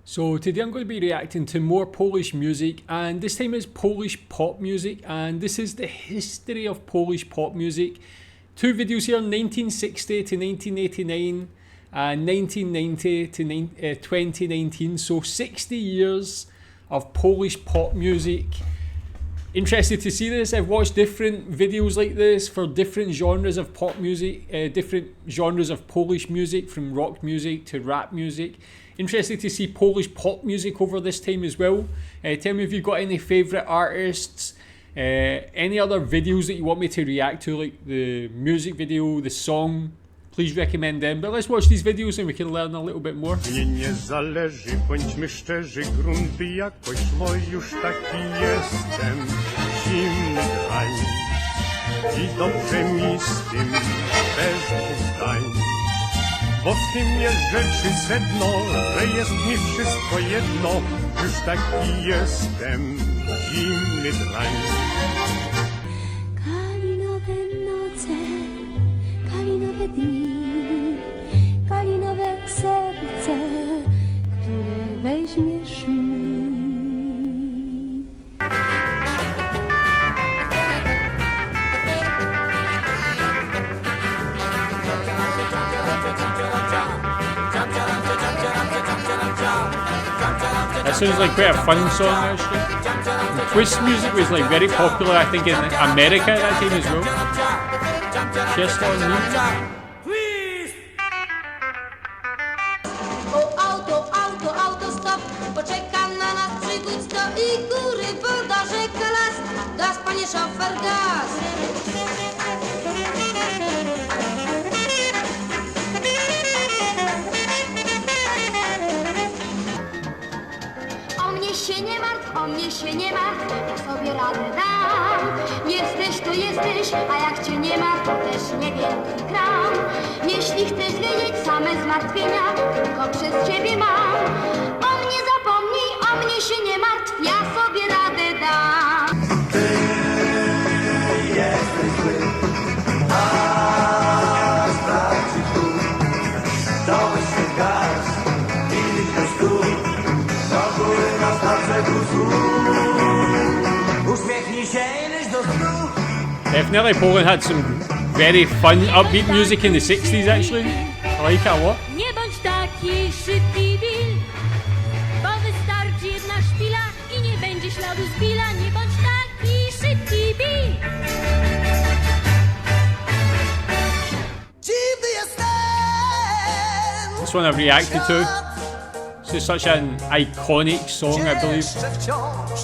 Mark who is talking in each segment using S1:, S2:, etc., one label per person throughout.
S1: So today I'm going to be reacting to more Polish music, and this time it's Polish pop music, and this is the history of Polish pop music. Two videos here, 1960 to 1989 and 1990 to 2019, so 60 years of Polish pop music. Interested to see this. I've watched different videos like this for different genres of pop music, different genres of Polish music, from rock music to rap music. Interested to see Polish pop music over this time as well. Tell me if you've got any favourite artists, any other videos that you want me to react to, like the music video, the song. Please recommend them. But let's watch these videos and we can learn a little bit more.
S2: Mnie nie zależy, bądźmy szczerzy, grunty jakoś, bo już taki jestem, zimny drań. I dobrze mi z tym, bez dwóch zdań. Bo w tym jest rzeczy sedno, że jest mi wszystko jedno, już taki jestem, zimny drań.
S3: Kalinowe noce, kalinowe dni, kalinowe serce, które weźmiesz mi.
S1: That sounds like quite a fun song actually. And twist music was like very popular, I think, in America at that time as well. Just on me.
S4: Auto, stop, poczeka na nas przygód sto i góry, woda, rzeka, las. Gaz, panie szofer, gaz.
S3: O mnie się nie martw, ja sobie radę dam. Jesteś to jesteś, a jak cię nie ma, to też niewielki kram. Jeśli chcesz wiedzieć same zmartwienia, tylko przez ciebie mam. O mnie zapomnij, o mnie się nie martw, ja sobie radę dam.
S5: Ty jesteś zły, a sprawdź tu. Dałeś się gaz i ktoś tu. Do góry nas na brzegu złóż. Uśmiechnij się i leć do snu.
S1: Definitely Poland had some very fun upbeat music in the 60s actually. I like it a lot.
S6: Nie bądź taki szybki, Bill, bo wystarczy jedna szpila i nie będzie śladu z Billa. Nie bądź taki szybki, Bill.
S5: Dziwny jestem.
S1: This one I've reacted to. This is such an iconic song, I believe.
S5: Jeszcze wciąż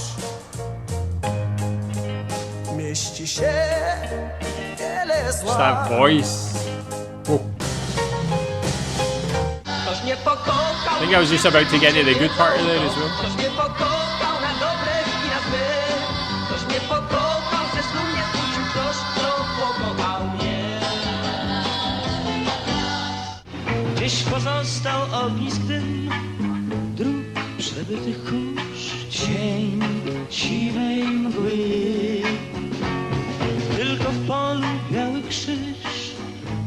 S5: mieści się wiele
S1: Just
S5: zła.
S1: that voice. Oh.
S5: Ktoś mnie pokochał.
S1: I think I was just about to get to the good part of there as well.
S5: Ktoś mnie pokochał na dobre i na złe. Ktoś mnie pokochał, ze snu mnie uczył. Ktoś, kto pokochał mnie.
S7: Gdzieś pozostał ognisk dym dróg przebytych kurz, cień siwej mgły. Tylko w polu biały krzyż,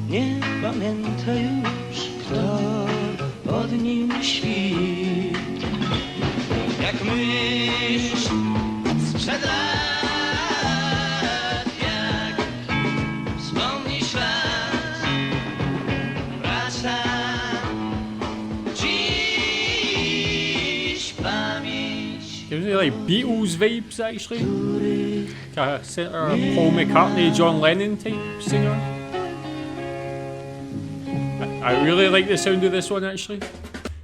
S7: nie pamięta już, kto pod nim śpi. Jak myśl sprzed lat, jak wspomni świat, wraca dziś pamięć.
S1: Gives me like Beatles vibes actually. Like a Paul McCartney, John Lennon type singer. I really like the sound of this one actually.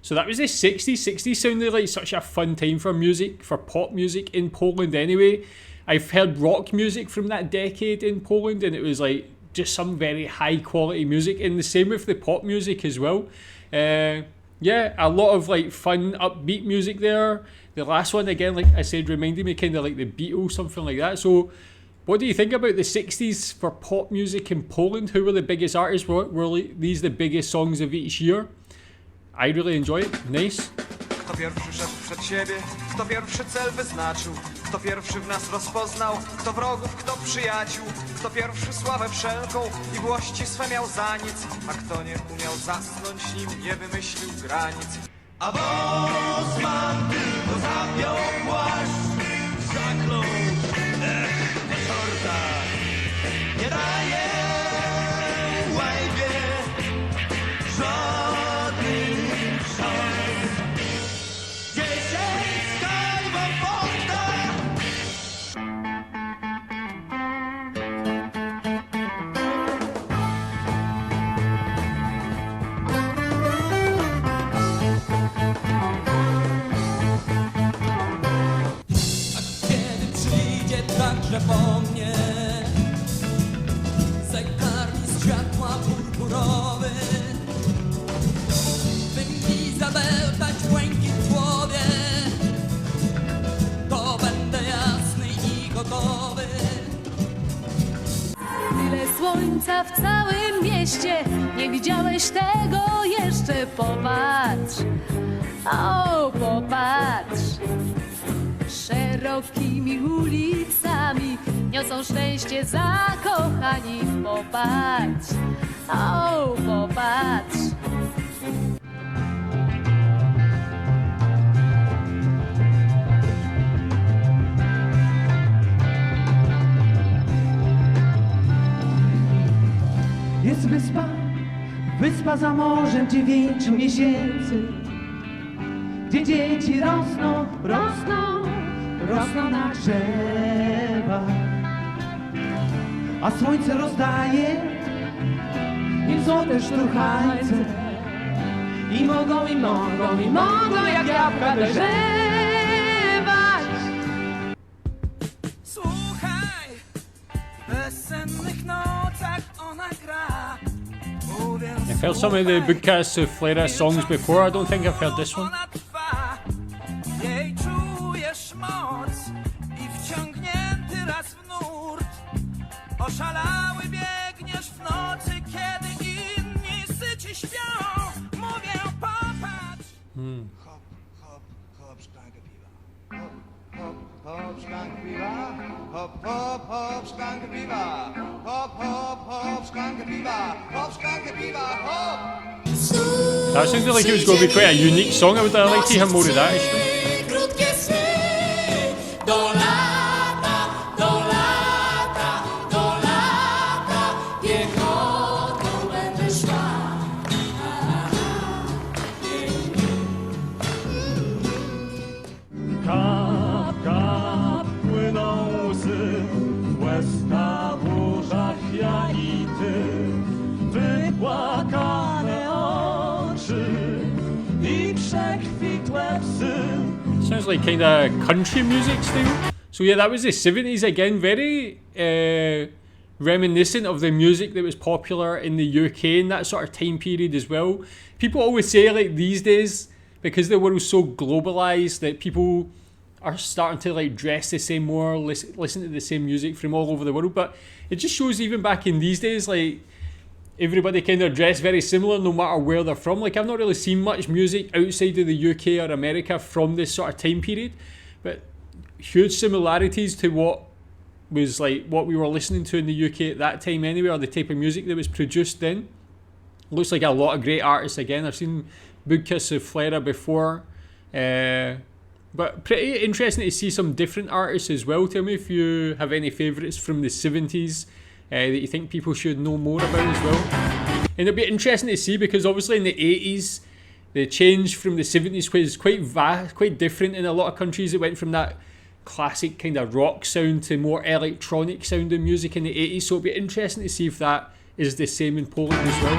S1: So that was the 60s. 60s sounded like such a fun time for music, for pop music in Poland anyway. I've heard rock music from that decade in Poland and it was like just some very high quality music, and the same with the pop music as well. Yeah, a lot of like fun upbeat music there. The last one again, like I said, reminded me kind of like the Beatles, something like that. So what do you think about the 60s for pop music in Poland? Who were the biggest artists? Were these the biggest songs of each year? I really enjoy it. Nice.
S8: Kto pierwszy szedł przed siebie, kto pierwszy cel wyznaczył, kto pierwszy w nas rozpoznał, kto wrogów, kto przyjaciół, kto pierwszy sławę wszelką i włości swe miał za nic, a kto nie umiał zasnąć, nim nie wymyślił granic.
S5: A wąs
S9: skacze po mnie. Zegarmi światła purpurowy, by mi zabełtać błękit w głowie, to będę jasny i gotowy.
S6: Tyle słońca w całym mieście, nie widziałeś tego jeszcze, popatrz, o popatrz. Szerokimi ulicami niosą szczęście zakochani, popatrz, o popatrz.
S10: Jest wyspa, wyspa za morzem 9 miesięcy, gdzie dzieci rosną, rosną, rosną na drzewach, a słońce rozdaje im złote szturchańce i mogą, i mogą, i mogą jak jabłka dojrzewać.
S9: Słuchaj, w bezsennych nocach ona gra.
S1: I've heard some of the Bugcast Soufflera songs before, I don't think I've heard this one.
S9: Jej czujesz moc i wciągnięty raz w nurt, oszalały biegniesz w nocy, kiedy inni syci śpią. Mówię, popatrz.
S5: Hop, hop, hop, szklankę piwa. Hop, hop, hop, szklankę piwa. Hop, hop, hop, szklankę piwa. Hop, hop, hop, szklankę piwa. Hop, szklankę piwa, hop.
S1: That sounded like it was going to be quite a unique song. I would like to hear more of that actually.
S9: Krótkie sny do lata, do lata, do lata, piechotą będę szła.
S2: Kap, kap, płyną łzy, łez na burzach ja i ty, wypłakane oczy i przekwitłe psy.
S1: Sounds like kind of country music style. So yeah, that was the 70s again, very reminiscent of the music that was popular in the UK in that sort of time period as well. People always say like these days, because the world's so globalized, that people are starting to like dress the same more, listen to the same music from all over the world, but it just shows even back in these days, like everybody kind of dressed very similar no matter where they're from. Like I've not really seen much music outside of the UK or America from this sort of time period, but huge similarities to what was like what we were listening to in the UK at that time anyway, or the type of music that was produced then. Looks like a lot of great artists again. I've seen Bugcast Soufflera before, but pretty interesting to see some different artists as well. Tell me if you have any favourites from the 70s that you think people should know more about as well. And it'll be interesting to see because obviously in the 80s the change from the 70s was quite vast, quite different in a lot of countries. It went from that classic kind of rock sound to more electronic sounding music in the 80s, so it'll be interesting to see if that is the same in Poland as well.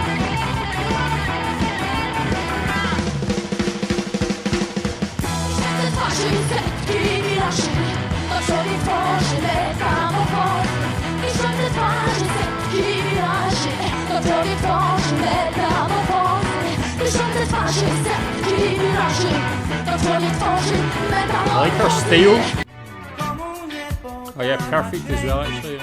S1: I like her style. Oh yeah, perfect as well actually.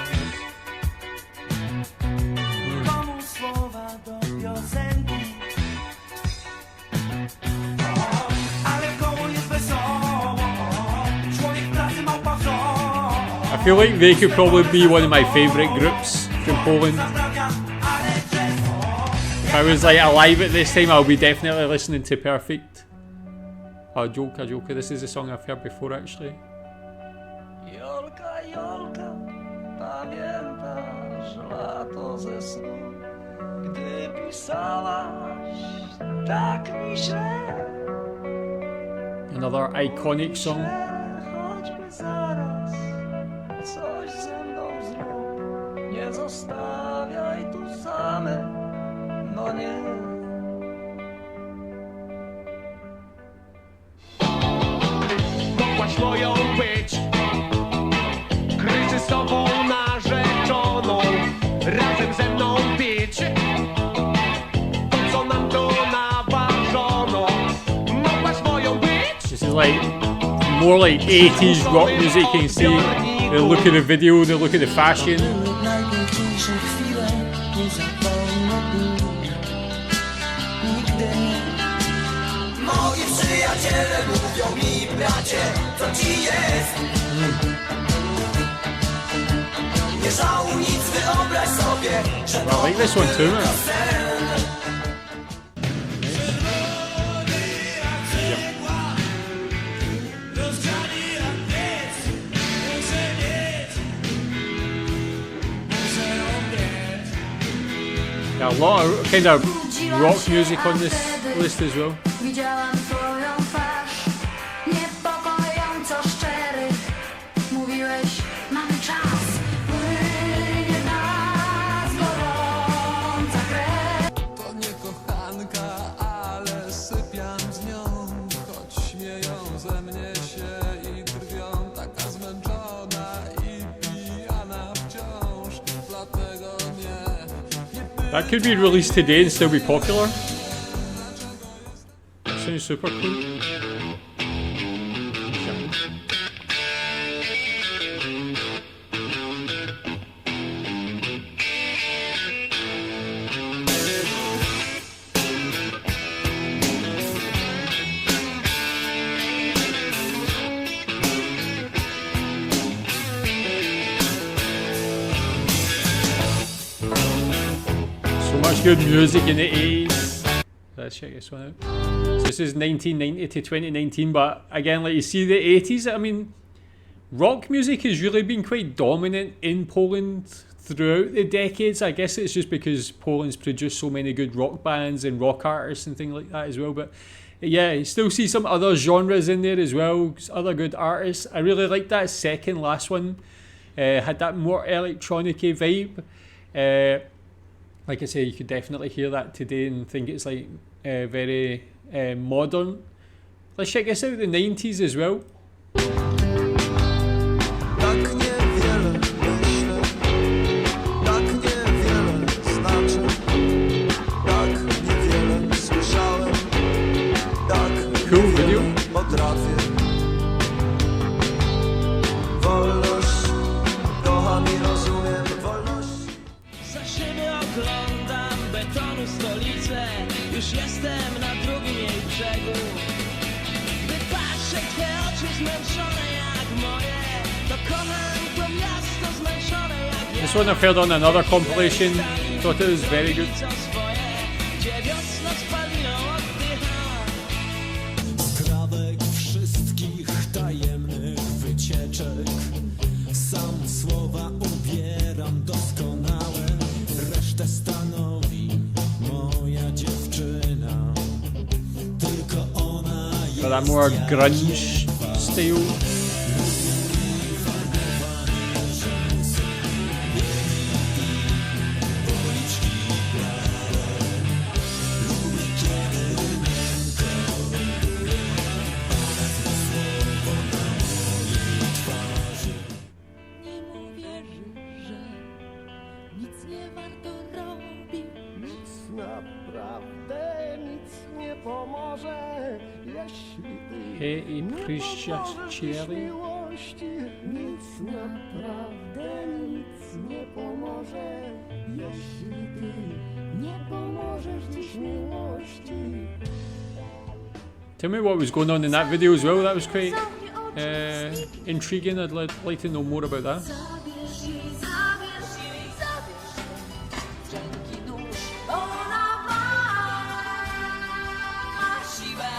S1: I feel like they could probably be one of my favourite groups from Poland. If I was like alive at this time, I'll be definitely listening to Perfect. Oh, Jolka, Jolka, this is a song I've heard before actually.
S9: Jolka, Jolka, pamiętasz lato ze snu, gdy pisałaś tak mi źle.
S1: Another iconic song.
S9: Choćby zaraz coś ze mną zrób, nie zostawiaj tu same, no nie.
S11: Mogłaś moją być, kryzysową
S1: This is like more like 80s rock music. You can see the look of the video, the look of the fashion. I like this one too, man. Yeah, a lot of kind of rock music on this list as well.
S3: Widziałam twoją twarz, niepokojąco szczery. Mówiłeś, mamy czas, płynie w nas gorąca krew.
S9: To nie kochanka, ale sypiam z nią. Choć śmieją ze mnie się i drwią. Taka zmęczona i pijana wciąż. Dlatego nie.
S1: That could be released today and still be popular. That sounds super cool. So much good music in the 80s. Let's check this one out. So this is 1990 to 2019, but again, like you see the 80s, I mean, rock music has really been quite dominant in Poland throughout the decades. I guess it's just because Poland's produced so many good rock bands and rock artists and things like that as well. But yeah, you still see some other genres in there as well, other good artists. I really like that second last one. Had that more electronic-y vibe. Like I say, you could definitely hear that today and think it's like very modern. Let's check this out, the 90s as well.
S9: Tak niewiele myślę, tak niewiele znaczy, tak niewiele słyszałem, tak
S1: Cool video.
S9: potrafię. Wolność, kocham i rozumiem wolność.
S7: Za siebie oglądam betonu stolicę. Już jestem na drugim jej brzegu. Gdy patrzę w te oczy zmęczone jak moje, to kocham to miasto zmęczone jak ja.
S1: This one I've heard on another compilation. Thought it was very good.
S7: Co swoje, gdzie wiosna spaliną oddycha.
S11: Skrawek wszystkich tajemnych wycieczek. Sam słowa ubieram doskonałe. Resztę stanowi moja dziewczyna. Tylko ona jest.
S1: But that more grunge style.
S6: Nie mówię, że nic nie warto robić.
S9: Nic naprawdę nic nie pomoże, jeśli ty
S1: Hey, i
S9: nie
S1: Christian
S9: pomożesz
S1: Cherry.
S9: miłości. Nic naprawdę nic nie pomoże, jeśli ty nie pomożesz dziś miłości.
S1: Tell me what was going on in that video as well. That was quite intriguing. I'd like to know more about that.
S3: Zabierz jej, zabierz jej, zabierz jej. Dzięki nóż, ona ma siłę.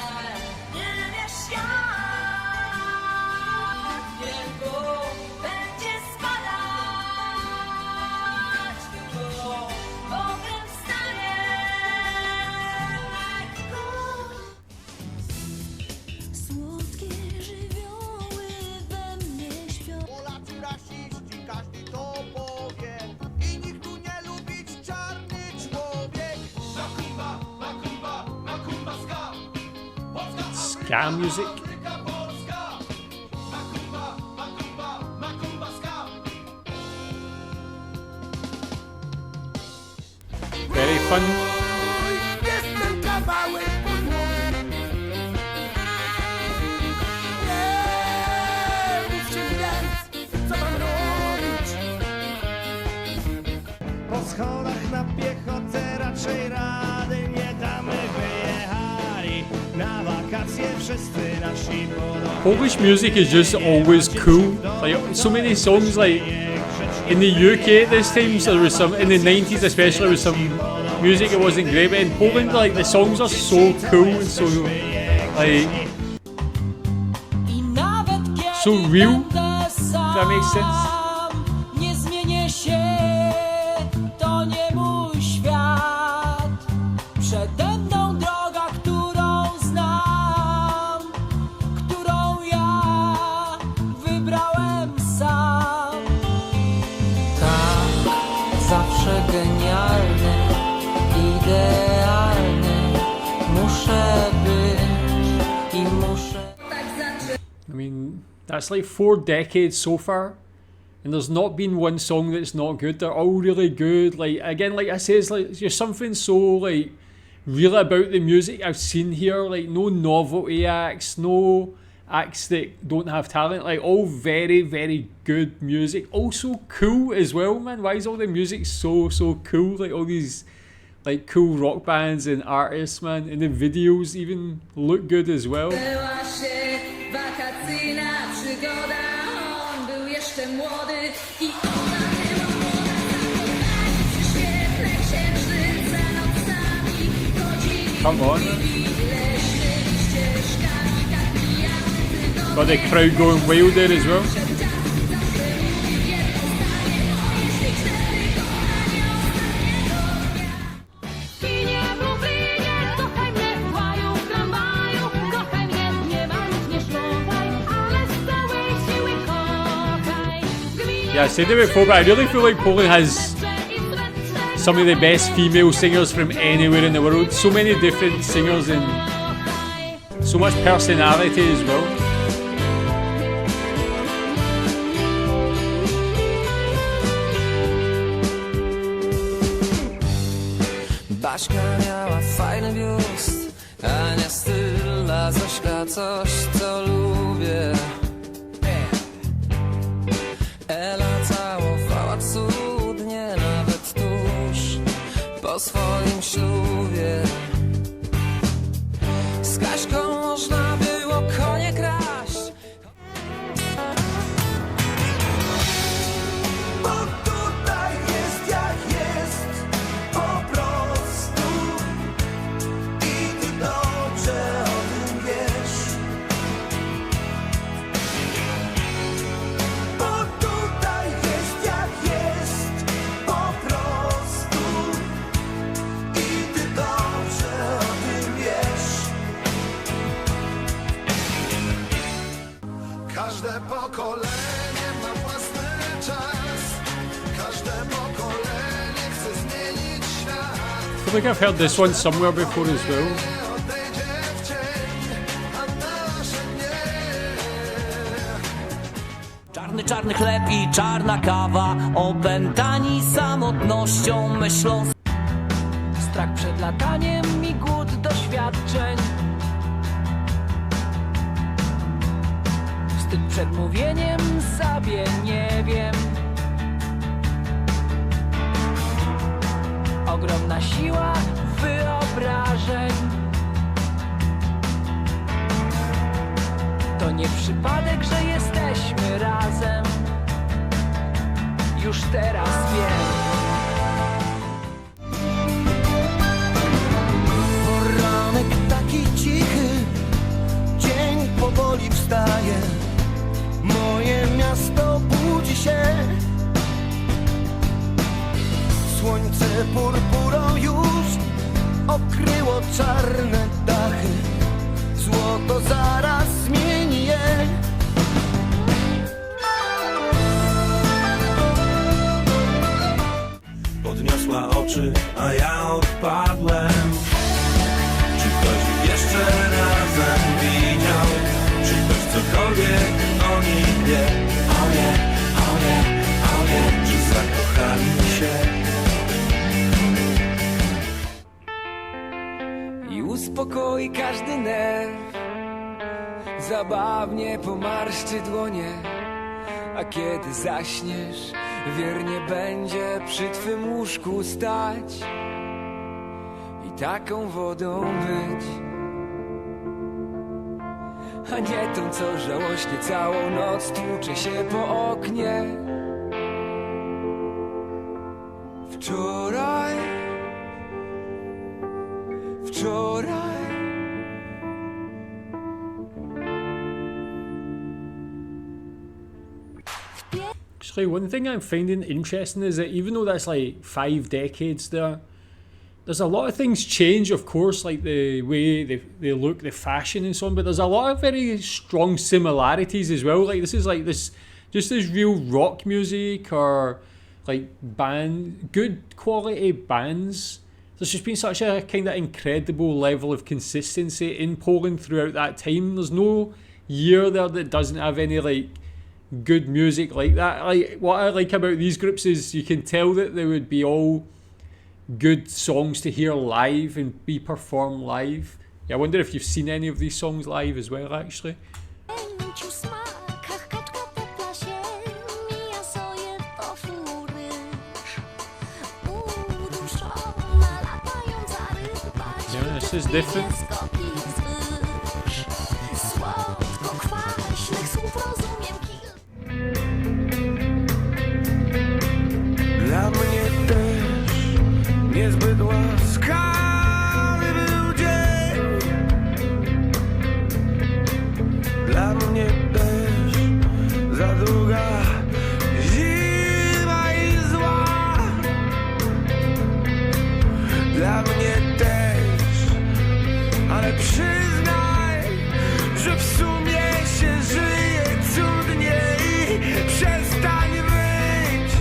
S3: Nie wiesz jak wielką będzie spadać, tylko okręt wstanie lekko.
S6: Słodkie żywioły we mnie śpią.
S5: Polacy rasiści, każdy to powie. I nikt tu nie lubić czarny człowiek. Makumba, makumba, makumba ska.
S1: Ska music.
S5: Polska. Makumba, makumba, makumba ska.
S1: Very fun.
S5: Jestem kawałek podłogi.
S1: Polish music is just always cool. Like so many songs, like in the UK at this time, so there was some in the 90s especially, there was some music that wasn't great, but in Poland, like the songs are so cool and so like so real. If that makes sense.
S7: Nie zmienię się, to nie mój świat. Przede mną droga, którą znam, którą ja wybrałem sam. Tak, zawsze genialny, idealny, muszę być i muszę.
S1: I mean, that's like 4 decades so far, and there's not been one song that's not good. They're all really good. Like again, like I say, it's like there's something so like real about the music I've seen here. Like no novelty acts, no acts that don't have talent. Like all very, very good music. Also cool as well, man. Why is all the music so cool? Like all these like cool rock bands and artists, man, and the videos even look good as well.
S6: Wakacyjna przygoda, on był jeszcze młody i ona była młoda. Świetne księżyce nocami, godziny.
S1: Come on.
S6: Leśnymi ścieżkami, tak pijany tygodnie.
S1: Got the crowd going wild there as well. Yeah, I said it before, but I really feel like Poland has some of the best female singers from anywhere in the world. So many different singers and so much personality as well.
S7: Baśka miała fajny biust, Ania styl, a Zośka coś, co lubię. Ela całowała cudnie, nawet tuż po swoim ślubie. Z Kaśką można było konie kraść.
S11: Bo tutaj jest jak jest, po prostu. I ty dobrze o tym wiesz. Bo tutaj jest jak jest, po prostu. I ty dobrze o tym wiesz. Każde pokolenie ma własny czas. Każde pokolenie chce zmienić świat.
S1: I feel like I've heard this one somewhere before as well.
S11: Odejdzie w cień, a nasze nie.
S7: Czarny chleb i czarna kawa, opętani samotnością myślą. Strach przed lataniem i głód doświadczeń. Wstyd przed mówieniem sobie nie wiem. Ogromna siła wyobrażeń. To nie przypadek, że jesteśmy razem. Już teraz wiem.
S11: Poranek taki cichy, dzień powoli wstaje. Moje miasto budzi się. Słońce purpurą już okryło czarne dachy. Złoto zaraz zmieni je.
S12: Podniosła oczy, a ja odpadłem. Czy ktoś jeszcze razem widział? Czy ktoś cokolwiek o nim wie? O nie, o nie, o nie. Czy zakochali się?
S7: I uspokoi każdy nerw. Zabawnie pomarszczy dłonie. A kiedy zaśniesz, wiernie będzie przy twym łóżku stać i taką wodą być.
S13: a nie tą, co żałośnie całą noc tłucze się po oknie. Wczoraj
S1: Actually, one thing I'm finding interesting is that even though that's like 5 decades there, there's a lot of things change, of course, like the way they look, the fashion and so on, but there's a lot of very strong similarities as well. Like this just as real rock music or like good quality bands. There's just been such a kind of incredible level of consistency in Poland throughout that time. There's no year there that doesn't have any like good music like that. Like what I like about these groups is you can tell that they would be all good songs to hear live and be performed live. Yeah, I wonder if you've seen any of these songs live as well, actually. Yeah, this is different.
S11: Dla mnie też niezbyt łaskawy był dzień. Dla mnie też za długa zima i zła. Dla mnie też, ale przyznaj, że w sumie się żyje cudniej. Przestań wyć,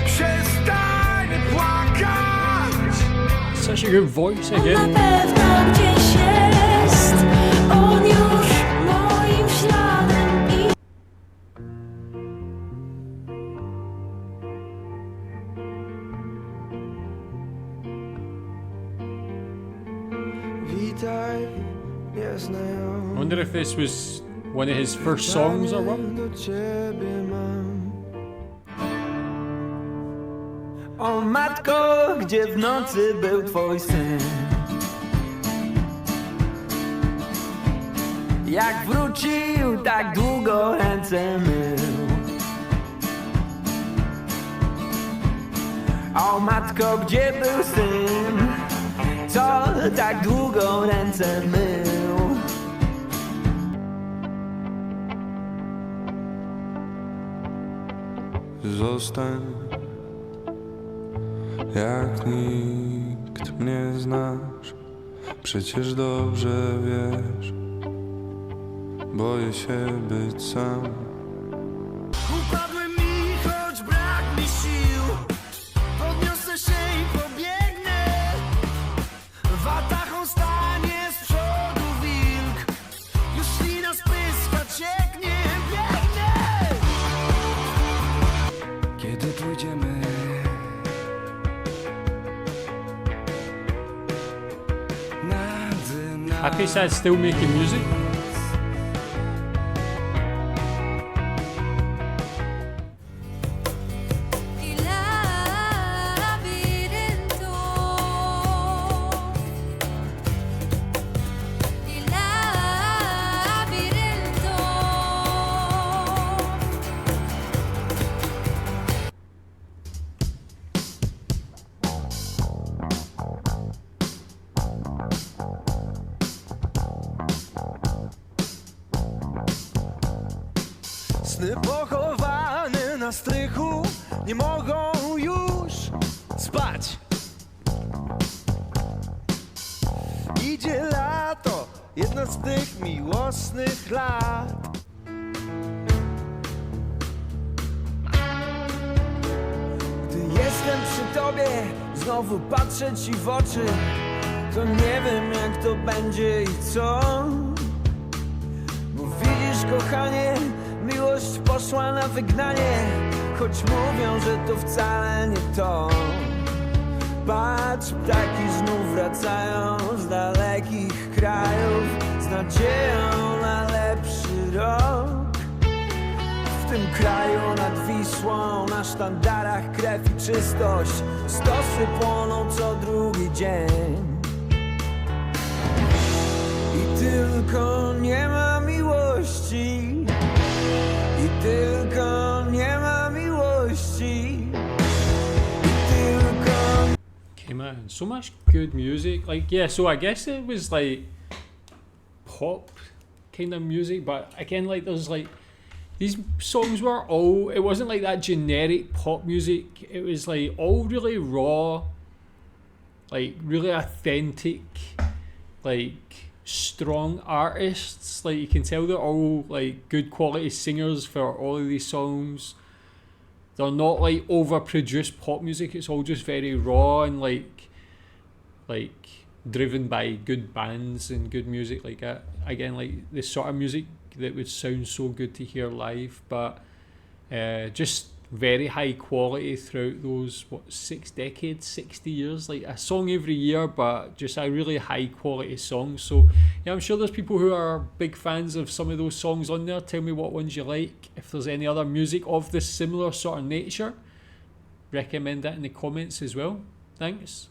S11: przestań płakać.
S1: Such a good voice again.
S6: Na pewno gdzieś jest on już moim śladem i
S11: Witaj, nieznajomy.
S1: I wonder if this was one of his first songs or what?
S11: Do ciebie mam. O matko, gdzie w nocy był twój syn? Jak wrócił, tak długo ręce mył. O matko, gdzie był syn? Co tak długo ręce mył? Zostań, jak nikt mnie znasz. Przecież dobrze wiesz, boję się być sam. Upadłem i choć brak mi sił, podniosę się i pobiegnę. Watachą stanie z przodu wilk, już ślina z pyska cieknie, biegnę. Kiedy pójdziemy
S1: Happy Sad still making music.
S11: Sny pochowane na strychu nie mogą już spać. Idzie lato, jedno z tych miłosnych lat. Gdy jestem przy tobie, znowu patrzę ci w oczy, to nie wiem jak to będzie i co. Bo widzisz, kochanie, miłość poszła na wygnanie, choć mówią, że to wcale nie to. Patrz, ptaki znów wracają z dalekich krajów, z nadzieją na lepszy rok. W tym kraju nad Wisłą, na sztandarach krew i czystość, stosy płoną co drugi dzień. I tylko nie ma miłości. I tylko nie ma miłości. I tylko...
S1: Okay, man, so much good music. Like, yeah, so I guess it was like pop kind of music, but again, like, there's like, these songs were all, it wasn't like that generic pop music. It was like all really raw, like really authentic, like strong artists. Like, you can tell they're all like good quality singers for all of these songs. They're not like overproduced pop music. It's all just very raw and like driven by good bands and good music. Like, again, like the sort of music that would sound so good to hear live, but just very high quality throughout those 6 decades, 60 years. Like a song every year, but just a really high quality song. So yeah, I'm sure there's people who are big fans of some of those songs on there. Tell me what ones you like. If there's any other music of this similar sort of nature, recommend that in the comments as well. Thanks.